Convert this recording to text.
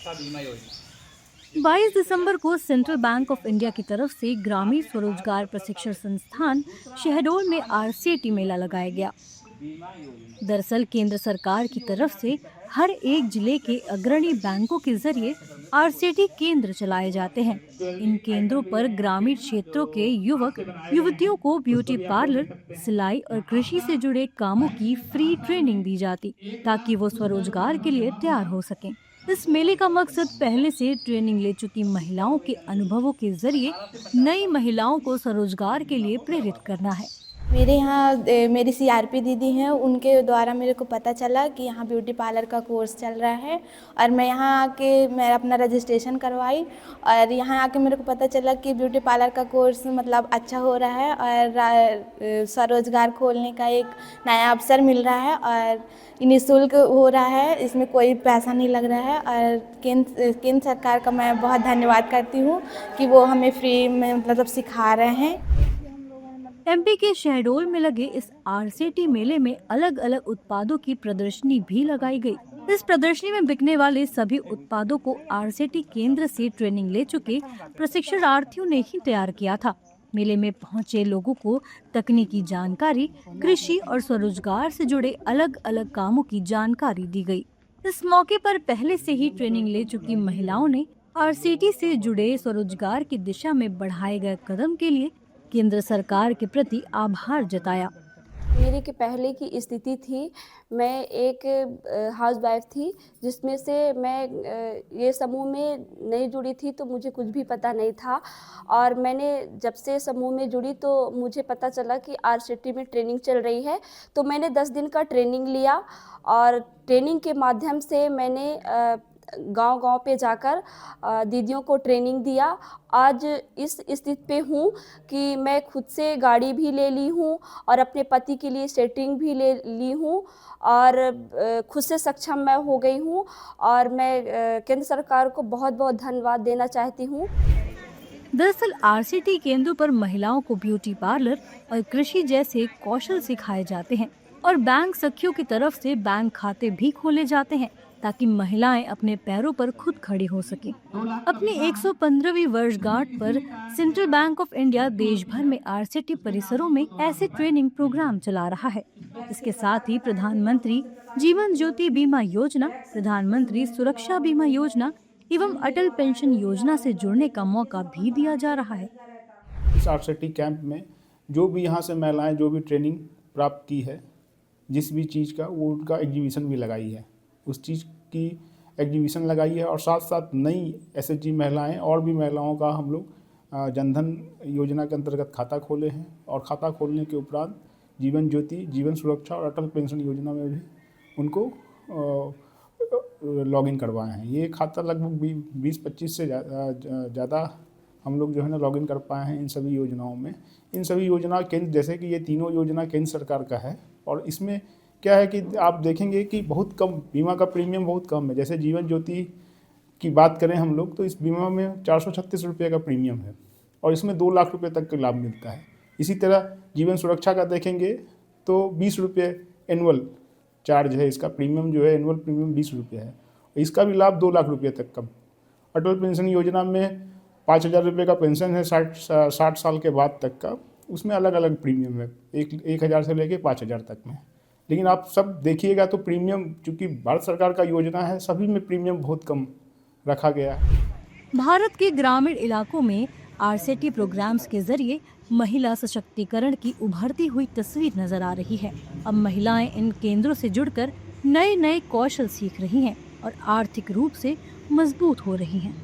सुरक्षा बीमा योजना। 22 दिसंबर को सेंट्रल बैंक ऑफ इंडिया की तरफ से ग्रामीण स्वरोजगार प्रशिक्षण संस्थान शहडोल में आरसीटी मेला लगाया गया। बीमा योजना। दरअसल केंद्र सरकार की तरफ से हर एक जिले के अग्रणी बैंकों के जरिए आरसीटी केंद्र चलाए जाते हैं। इन केंद्रों पर ग्रामीण क्षेत्रों के युवक युवतियों को ब्यूटी पार्लर, सिलाई और कृषि से जुड़े कामों की फ्री ट्रेनिंग दी जाती, ताकि वो स्वरोजगार के लिए तैयार हो सकें। इस मेले का मकसद पहले से ट्रेनिंग ले चुकी महिलाओं के अनुभवों के जरिए नई महिलाओं को स्वरोजगार के लिए प्रेरित करना है। मेरे यहाँ मेरी सीआरपी दीदी हैं, उनके द्वारा मेरे को पता चला कि यहाँ ब्यूटी पार्लर का कोर्स चल रहा है और मैं यहाँ आके मैं अपना रजिस्ट्रेशन करवाई और यहाँ आके मेरे को पता चला कि ब्यूटी पार्लर का कोर्स मतलब अच्छा हो रहा है और स्वरोजगार खोलने का एक नया अवसर मिल रहा है और निःशुल्क हो रहा है, इसमें कोई पैसा नहीं लग रहा है और केंद्र सरकार का मैं बहुत धन्यवाद करती हूँ कि वो हमें फ्री में मतलब सिखा रहे हैं। एमपी के शहडोल में लगे इस आरसीटी मेले में अलग अलग उत्पादों की प्रदर्शनी भी लगाई गई। इस प्रदर्शनी में बिकने वाले सभी उत्पादों को आरसीटी केंद्र से ट्रेनिंग ले चुके प्रशिक्षणार्थियों ने ही तैयार किया था। मेले में पहुंचे लोगों को तकनीकी जानकारी, कृषि और स्वरोजगार से जुड़े अलग अलग कामों की जानकारी दी गई। इस मौके पर पहले से ही ट्रेनिंग ले चुकी महिलाओं ने आरसीटी से जुड़े स्वरोजगार की दिशा में बढ़ाए गए कदम के लिए केंद्र सरकार के प्रति आभार जताया। मेरी के पहले की स्थिति थी, मैं एक हाउसवाइफ थी जिसमें से मैं ये समूह में नहीं जुड़ी थी, तो मुझे कुछ भी पता नहीं था और मैंने जब से समूह में जुड़ी तो मुझे पता चला कि आरसीटी में ट्रेनिंग चल रही है, तो मैंने 10 दिन का ट्रेनिंग लिया और ट्रेनिंग के माध्यम से मैंने गांव-गांव पे जाकर दीदियों को ट्रेनिंग दिया। आज इस स्थिति पे हूँ कि मैं खुद से गाड़ी भी ले ली हूँ और अपने पति के लिए सेटिंग भी ले ली हूँ और खुद से सक्षम मैं हो गई हूँ और मैं केंद्र सरकार को बहुत-बहुत धन्यवाद देना चाहती हूँ। दरअसल आरसीटी केंद्रों पर महिलाओं को ब्यूटी पार्लर और कृषि जैसे कौशल सिखाए जाते हैं और बैंक सखियों की तरफ से बैंक खाते भी खोले जाते हैं, ताकि महिलाएं अपने पैरों पर खुद खड़ी हो सकें। अपनी 115वीं वर्षगांठ पर सेंट्रल बैंक ऑफ इंडिया देश भर में आरसीटी परिसरों में ऐसे ट्रेनिंग प्रोग्राम चला रहा है। इसके साथ ही प्रधानमंत्री जीवन ज्योति बीमा योजना, प्रधानमंत्री सुरक्षा बीमा योजना एवं अटल पेंशन योजना से जुड़ने का मौका भी दिया जा रहा है। इस आरसीटी कैंप में जो भी यहाँ से महिलाएं जो भी ट्रेनिंग प्राप्त की है, जिस भी चीज़ का, वो उनका एग्जीबिशन भी लगाई है, उस चीज़ की एग्जीबिशन लगाई है और साथ साथ नई एसएचजी महिलाएं और भी महिलाओं का हम लोग जनधन योजना के अंतर्गत खाता खोले हैं और खाता खोलने के उपरांत जीवन ज्योति, जीवन सुरक्षा और अटल पेंशन योजना में भी उनको लॉगिन करवाए हैं। ये खाता लगभग 20-25 से ज़्यादा हम लोग जो है ना लॉगिन कर पाए हैं इन सभी योजनाओं में। इन सभी योजना केंद्र, जैसे कि ये तीनों योजना केंद्र सरकार का है और इसमें क्या है कि आप देखेंगे कि बहुत कम बीमा का प्रीमियम बहुत कम है। जैसे जीवन ज्योति की बात करें हम लोग तो इस बीमा में 436 रुपये का प्रीमियम है और इसमें 2 लाख रुपये तक का लाभ मिलता है। इसी तरह जीवन सुरक्षा का देखेंगे तो 20 रुपये एनुअल चार्ज है, इसका प्रीमियम जो है एनुअल प्रीमियम 20 रुपये है, इसका भी लाभ 2 लाख रुपये तक का। अटल पेंशन योजना में 5,000 रुपये का पेंशन है 60 साल के बाद तक का, उसमें अलग अलग प्रीमियम है, 1,000 से लेके 5,000 तक में। लेकिन आप सब देखिएगा तो प्रीमियम, चूँकि भारत सरकार का योजना है, सभी में प्रीमियम बहुत कम रखा गया है। भारत के ग्रामीण इलाकों में आरसीटी प्रोग्राम्स के जरिए महिला सशक्तिकरण की उभरती हुई तस्वीर नजर आ रही है। अब महिलाएं इन केंद्रों से जुड़कर नए नए कौशल सीख रही हैं और आर्थिक रूप से मजबूत हो रही हैं।